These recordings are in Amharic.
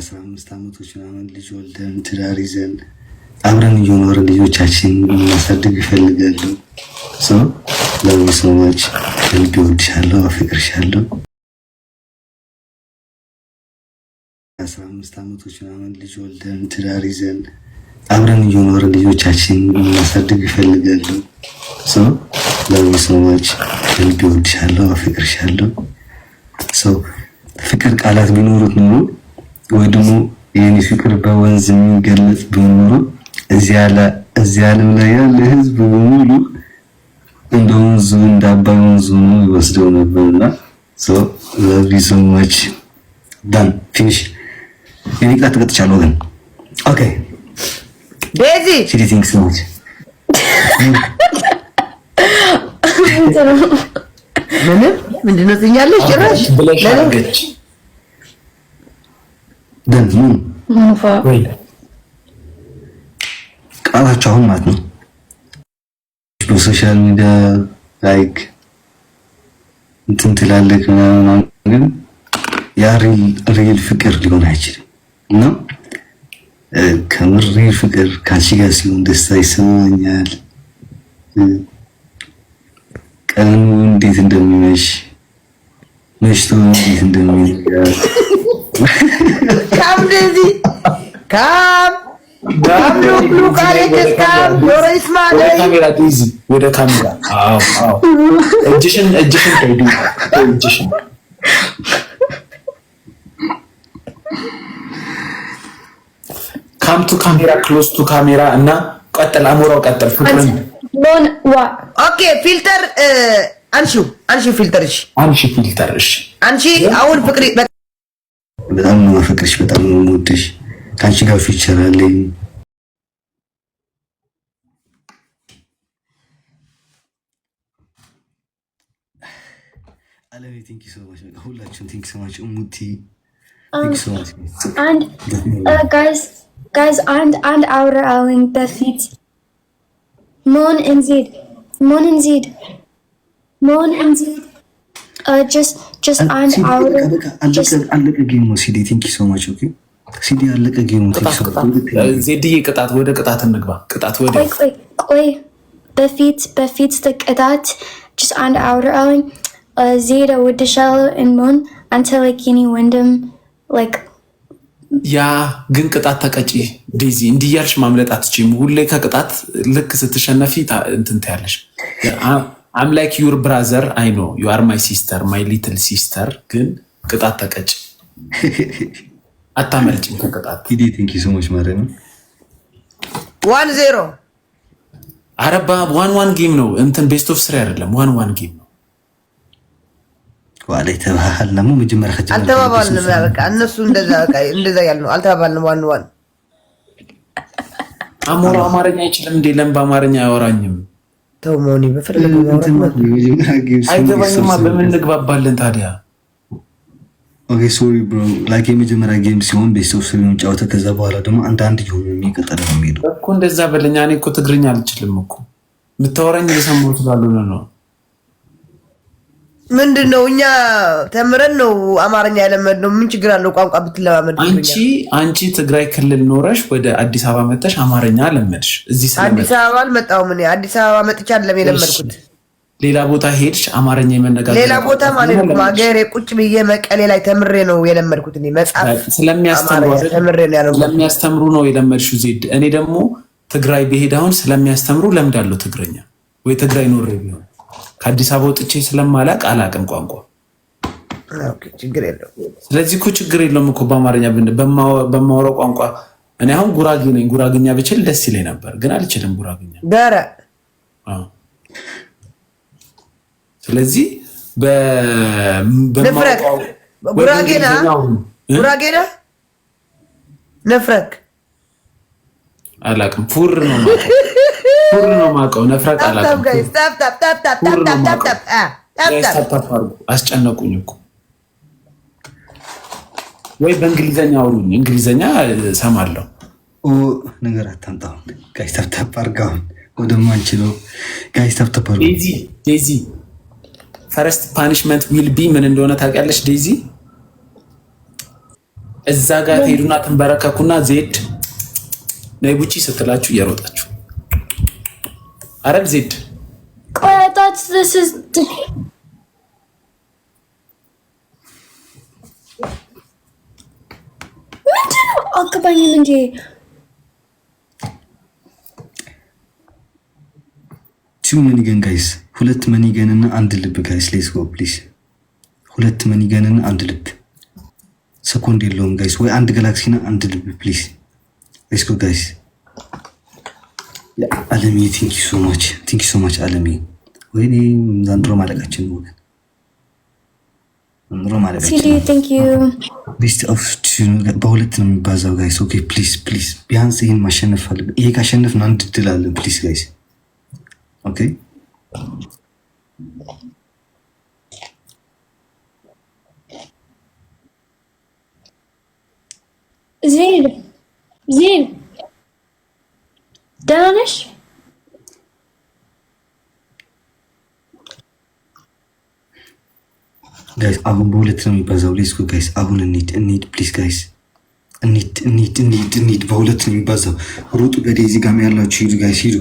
ከ15 ዓመቶች ምናምን ልጅ ወልደን ትዳር ይዘን አብረን እየኖርን ልጆቻችን ማሳደግ ይፈልጋሉ። ሰው ለብዙ ሰዎች ልብ ይወድሻለሁ፣ አፍቅርሻለሁ። 15 ዓመቶች ምናምን ልጅ ወልደን ትዳር ይዘን አብረን እየኖርን ልጆቻችን ማሳደግ ይፈልጋሉ። ሰው ለብዙ ሰዎች ልብ ይወድሻለሁ፣ አፍቅርሻለሁ። ሰው ፍቅር ቃላት ቢኖሩት ኖሮ ወይ ደግሞ የኔ ፍቅር በወንዝ የሚገለጽ ቢኖር እዚህ ዓለም ላይ ያለ ህዝብ በሙሉ እንደ ወንዙ እንደ አባይ ወንዙ ነው ይወስደው ነበርና so love you so much done finish የኔ ቃላት ተቀጥቻለሁ ግን ኦኬ ዴዚ she thinks so much ምንድነው ትኛለሽ ጭራሽ ለለገች ደን ወይ ቃላቸው አሁን ማለት ነው በሶሻል ሚዲያ ላይክ እንትን ትላለህ ምናምን ግን ያ ሪል ፍቅር ሊሆን አይችልም እና ከምር ሪል ፍቅር ካንቺ ጋር ሲሆን ደስታ ይሰማኛል። ቀኑ እንዴት እንደሚመሽ መሽቶ እንዴት እንደሚነጋ ካም ዴዚ ካም ሉክ አለች ካም ሎሬስ ማለት ካሜራ ዴዚ ወደ ካሜራ አዎ እጅሽን ተይዱ እጅሽን ካም ቱ ካሜራ ክሎዝ ቱ ካሜራ እና ቀጥል አሞራው ቀጥል ፍቅርን ኖን ዋ ኦኬ ፊልተር አንሺ ፊልተር እሺ አንቺ አሁን ፍቅሪ በጣም ነው ፍቅርሽ በጣም ነው የምወድሽ ካንቺ ጋር ፊቸር አለኝ አለኝ ቲንክ ዩ ሶ ማች ሁላችሁም ቲንክ ሶ ማች ሙቲ ቲንክ ሶ ማች and guys and our link በፊት Moon and Zid just on our አለቀ ጌሙ ሲዲ ቲንክ ዩ ሶ ማች ኦኬ ሲዲ አለቀ ጌሙ ዜድ ቅጣት ወደ ቅጣት እንግባ ቅጣት ወደ ቆይ በፊት ቅጣት just on our own Zid with the shell and Moon until like any windham like ያ ግን ቅጣት ተቀጪ ዴዚ እንዲያልሽ ማምለጥ አትችይም። ሁሌ ከቅጣት ልክ ስትሸነፊ እንትን ታያለሽ። I'm like your brother I know you are my sister my little sister ግን ቅጣት ተቀጪ አታመልጭም ከቅጣት ዲዲ ቲንክ ዩ ሶ ማች ማረም 1-0 አረባ 1-1 ጌም ነው እንትን ቤስት ኦፍ 3 አይደለም 1-1 ጌም ነው ዋለ ተባህል ነው መጀመሪያ ከጀመረ አልተባባልንም በቃ እነሱ እንደዛ ያልነው አልተባባልንም 1-1 አሞራ አማርኛ አይችልም እንዴ ለምን በአማርኛ አያወራኝም ተው ሞኒ በፈለገው አይገባኝማ በምን እንግባባለን ታዲያ ኦኬ ሶሪ ብሮ ላይክ የመጀመሪያ ጌም ሲሆን ቤስት ኦፍ 3 ጫወተ ከዛ በኋላ ደግሞ አንድ ይሁን የሚቀጥለው ነው የሚሄደው እኮ እንደዛ በለኛ እኔ እኮ ትግርኛ አልችልም እኮ የምታወራኝ ለሰማው ስላልሆነ ነው ምንድነው እኛ ተምረን ነው አማርኛ ያለመድነው ምን ችግር አለው ቋንቋ ብትለማመድ አንቺ ትግራይ ክልል ኖረሽ ወደ አዲስ አበባ መጥተሽ አማርኛ ለመድሽ እዚህ አዲስ አበባ አልመጣሁም እኔ አዲስ አበባ መጥቻ አይደለም የለመድኩት ሌላ ቦታ ሄድሽ አማርኛ የመነጋገር ሌላ ቦታ ማለት ነው ማገሬ ቁጭ ብዬ መቀሌ ላይ ተምሬ ነው የለመድኩት እኔ መጽሐፍ ስለሚያስተምሩ ነው የለመድሽው ዜድ እኔ ደግሞ ትግራይ በሄድ አሁን ስለሚያስተምሩ ለምዳለሁ ትግርኛ ወይ ትግራይ ኖሬ ቢሆን ከአዲስ አበባ ወጥቼ ስለማላቅ አላቅም ቋንቋ ኦኬ ችግር የለውም ስለዚህ እኮ ችግር የለውም እኮ በአማርኛ በማወራው ቋንቋ እኔ አሁን ጉራጌ ነኝ ጉራጌኛ ብችል ደስ ይለኝ ነበር ግን አልችልም ጉራጌኛ ዳራ ስለዚህ በማወራው ጉራጌና ነፍረክ አላቅም ፉር ነው ማቀው ነፍረቅ አላቅም አስጨነቁኝ እኮ ወይ በእንግሊዘኛ አውሩኝ እንግሊዘኛ ሰማለሁ ነገር አታምጣው ጋይስ ታፕ አርጋው ወደማንችለው ጋይስ ታፕ አርጋው ዴዚ ፈርስት ፓኒሽመንት ዊል ቢ ምን እንደሆነ ታውቂያለሽ ዴዚ እዛ ጋር ትሄዱና ትንበረከኩና ዜድ ነይ ቡቺ ስትላችሁ እየሮጣችሁ አረብ ዜድ I thought this is ምንድነው አልገባኝም እንጂ ቱ መኒገን ጋይስ ሁለት መኒገን እና አንድ ልብ ጋይስ ሌትስ ጎ ፕሊዝ ሁለት መኒገን እና አንድ ልብ ሰኮንድ የለውም ጋይስ ወይ አንድ ጋላክሲ እና አንድ ልብ ፕሊዝ ሌትስ ጎ ጋይስ አለሚ ቲንክ ዩ ሶ ማች አለሚ ወይኔ ዘንድሮ ማለቃችን ነው ወገን ዘንድሮ ማለቃችን ሲዲ ቴንክ ዩ ቤስት ኦፍ በሁለት ነው የሚባዛው ጋይስ ኦኬ ፕሊዝ ቢያንስ ይሄን ማሸነፍ አለብን ይሄ ካሸነፍን አንድ ድል አለን ፕሊዝ ጋይስ ኦኬ ዜድ ደህና ነሽ? ጋይስ አሁን በሁለት ነው የሚባዛው ሌትስ ጎ ጋይስ አሁን እንሂድ ፕሊዝ ጋይስ እንሂድ በሁለት ነው የሚባዛው ሩጡ በዴዚ ጋር ያላችሁ ሂዱ ጋይስ ሂዱ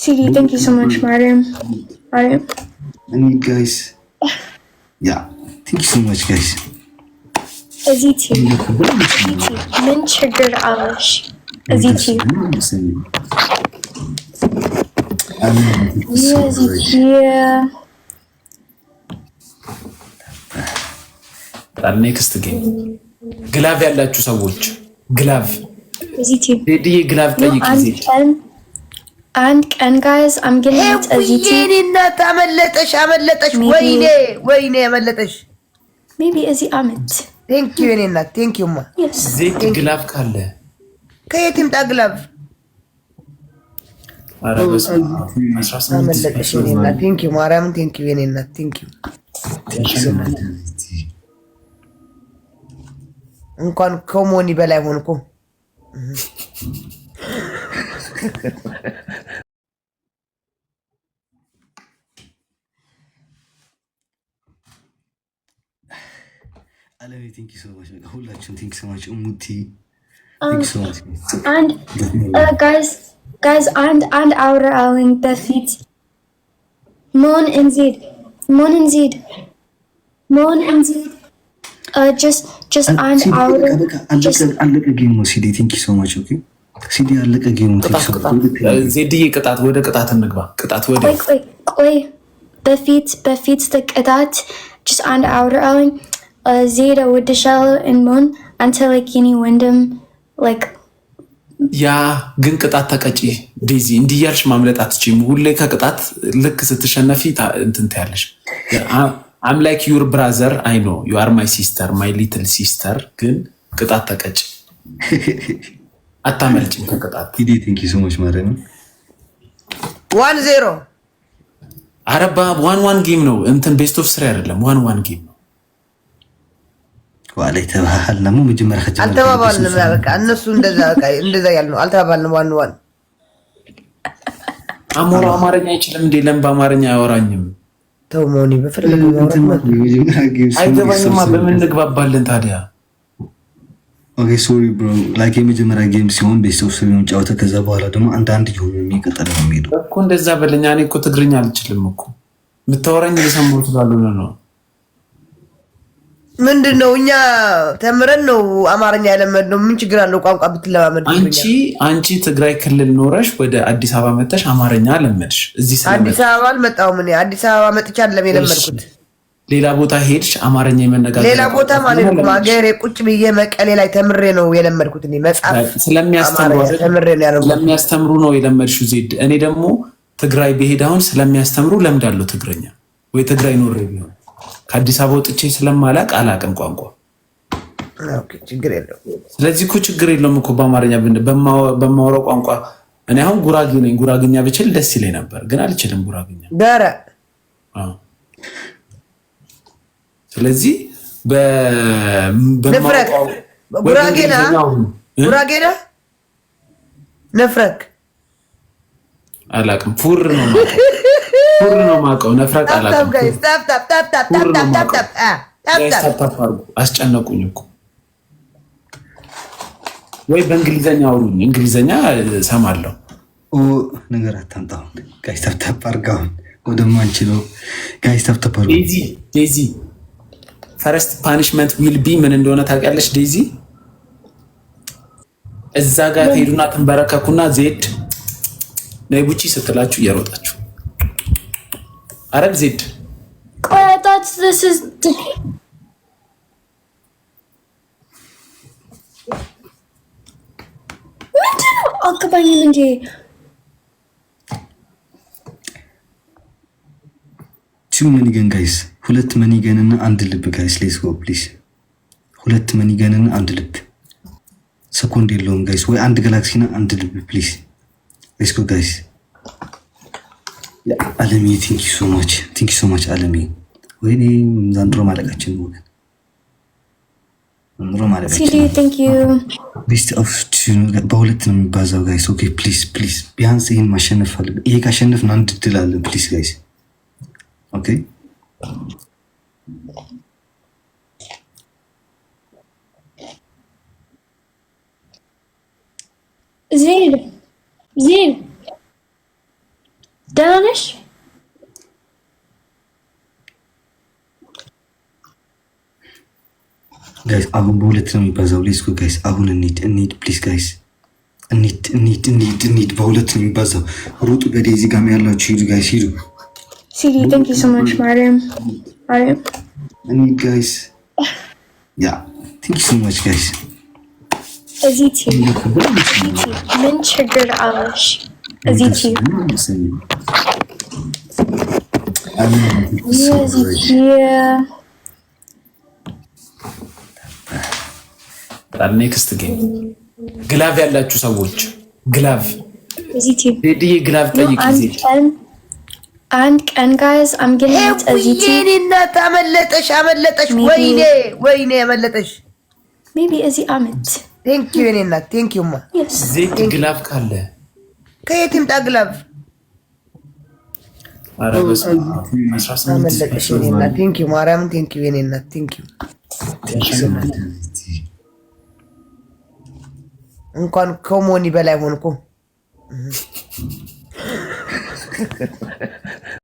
ሲዲ ቴንክ ዩ ሶ ማች ማርያም እንሂድ ጋይስ ያ ቴንክ ዩ ሶ ማች ጋይስ እዚቲ ምን ችግር አለሽ እዚቲ ኔክስት ጌም ግላቭ ያላችሁ ሰዎች ግላቭ እዚቲ ዴዲዬ ግላቭ ጠይቂ አንድ ቀን ጋይስ አም ጌቲንግ እዚቲ እናት አመለጠሽ ወይኔ አመለጠሽ ሜቢ እዚ አመት ቴንክ ዩ የኔ እናት ቴንክ ዩ ማ ዜድ ግላቭ ካለ ከየት ይምጣ ግላቭ አረበስ አመለጠሽ የኔ እናት ቴንክ ዩ ማርያምን ቴንክ ዩ የኔ እናት ቴንክ ዩ እንኳን ከሞኒ በላይ ሆንኩ አለሚ ቴንክ ዩ ሶ ማች ሁላችሁም ቴንክ ዩ ሶ ማች ሙቲ ቴንክ ዩ ሶ ማች and guys and our link በፊት ሞን እንዚድ just and our አለቀ ጌም ነው ሲዲ ቴንክ ዩ ሶ ማች ኦኬ ሲዲ አለቀ ጌም ነው ዜድዬ ቅጣት ወደ ቅጣት እንግባ ቅጣት ወደ ቆይ በፊት ቅጣት just and our link ዜድ ወደሻለው እንሞን አንተ like የኔ ወንድም like ያ ግን ቅጣት ተቀጪ ዴዚ እንዲያልሽ ማምለጥ አትችይም ሁሌ ከቅጣት ልክ ስትሸነፊ እንትን ታያለሽ I'm like your brother I know you are my sister my little sister ግን ቅጣት ተቀጪ አታመልጭም ከቅጣት ዲዲ ቴንክ ዩ ሶ ማች ማለት ነው 1-0 አረባ 1-1 ጌም ነው እንትን ቤስት ኦፍ 3 አይደለም 1-1 ጌም ነው ዋላይ ተባህልና መጀመሪያ ከጀመረ አልተባባልንም በቃ እነሱ እንደዛ ያልነው አልተባባልንም 1-1 አሞራ አማርኛ አይችልም እንዴ ለምን በአማርኛ አያወራኝም ተው ሞኒ በፈለገው ማውራት አይገባኝማ በምን እንግባባለን ታዲያ ኦኬ ሶሪ ብሮ ላይክ የመጀመሪያ ጌም ሲሆን ቤስት ኦፍ 3 ነው ጫወተ ከዛ በኋላ ደግሞ አንድ ይሁን የሚቀጥል ነው የሚሄደው እኮ እንደዛ በለኛ እኔ እኮ ትግርኛ አልችልም እኮ የምታወራኝ ለሰማሁት ስላልሆነ ነው ምንድነው እኛ ተምረን ነው አማርኛ ያለመድነው ምን ችግር አለው ቋንቋ ብትለማመድ አንቺ ትግራይ ክልል ኖረሽ ወደ አዲስ አበባ መጥተሽ አማርኛ ለመድሽ እዚህ አዲስ አበባ አልመጣሁም እኔ አዲስ አበባ መጥቻ አይደለም የለመድኩት ሌላ ቦታ ሄድሽ አማርኛ የመነጋገር ሌላ ቦታ ማለት ነው ማገሬ ቁጭ ብዬ መቀሌ ላይ ተምሬ ነው የለመድኩት እኔ መጽሐፍ ስለሚያስተምሩ ነው የለመድሽው ዜድ እኔ ደግሞ ትግራይ በሄድ አሁን ስለሚያስተምሩ ለምዳለሁ ትግርኛ ወይ ትግራይ ኖሬ ቢሆን ከአዲስ አበባ ወጥቼ ስለማላቅ አላቅም ቋንቋ ኦኬ ችግር የለው ስለዚህ እኮ ችግር የለውም እኮ በአማርኛ በማወራው ቋንቋ እኔ አሁን ጉራጌ ነኝ ጉራግኛ ብችል ደስ ይለኝ ነበር ግን አልችልም ጉራግኛ ዳራ ስለዚህ በማወራው ጉራጌና ነፍረክ አላቅም ፉር ነው ማቀው ነፍረቅ አላቅም አስጨነቁኝ እኮ ወይ በእንግሊዘኛ አውሩኝ፣ እንግሊዘኛ ሰማለሁ። ኦ ነገር አታምጣው ጋይስ፣ ታፕታፕ አድርጋውን ወደማንችለው ጋይስ፣ ታፕታፕ አድርጋው። ዴዚ ፈረስት ፓኒሽመንት ዊል ቢ ምን እንደሆነ ታውቂያለሽ ዴዚ? እዛ ጋር ትሄዱና ትንበረከኩና ዜድ ነይ ቡቺ ስትላችሁ እየሮጣችሁ አረብ ዜድ ቆይ I thought this is ምንድነው? አልገባኝም እንጂ ቱ መኒገን ጋይስ፣ ሁለት መኒገን እና አንድ ልብ ጋይስ፣ ሌትስ ጎ ፕሊዝ። ሁለት መኒገን እና አንድ ልብ ሰኮንድ የለውም ጋይስ። ወይ አንድ ጋላክሲ እና አንድ ልብ ፕሊዝ። ሌትስ ጎ ጋይስ። አለሚ ቲንክ ዩ ሶ ማች አለሚ። ወይኔ ዘንድሮ ማለቃችን ነው ወገን፣ ዘንድሮ ማለቃችን። ሲዲ ቴንክ ዩ ቤስት ኦፍ ቱ በሁለት ነው የሚባዛው ጋይስ። ኦኬ ፕሊዝ ፕሊዝ፣ ቢያንስ ይሄን ማሸነፍ ፈልግ። ይሄ ካሸነፍን አንድ ድል አለን ፕሊዝ ጋይስ። ኦኬ ዜድ ደህና ነሽ? ጋይስ አሁን በሁለት ነው የሚባዛው። ሌትስ ጎ ጋይስ፣ አሁን እንሂድ ፕሊዝ ጋይስ፣ እንሂድ። በሁለት ነው የሚባዛው። ሩጡ። በዴዚ ጋር ያላችሁ ሂዱ ጋይስ፣ ሂዱ። ሲዲ ቴንክ ዩ ሶ ማች ማርያም እንሂድ ጋይስ። ያ ቴንክ ዩ ሶ ማች ጋይስ። እዚቲ ምን ችግር አለሽ? እዚቲ ኔክስት ጌም ግላቭ ያላችሁ ሰዎች ግላቭ እዚቲ ዴዲዬ ግላቭ ጠይቅ ጊዜ አንድ ቀን ጋይስ አም ጌቲንግ እዚቲ እናት አመለጠሽ። ወይኔ አመለጠሽ። ሜቢ እዚህ አመት ቴንክ ዩ የኔ እናት ቴንክ ዩ ማ ዜድ ግላቭ ካለ ከየት ይምጣ ግላቭ? ኧረ በስመ አብ 18 አመለጠሽ የኔ እናት ቴንክ ዩ ማርያምን ቴንክ ዩ የኔ እናት ቴንክ ዩ። እንኳን ከሞኒ በላይ ሆንኩ።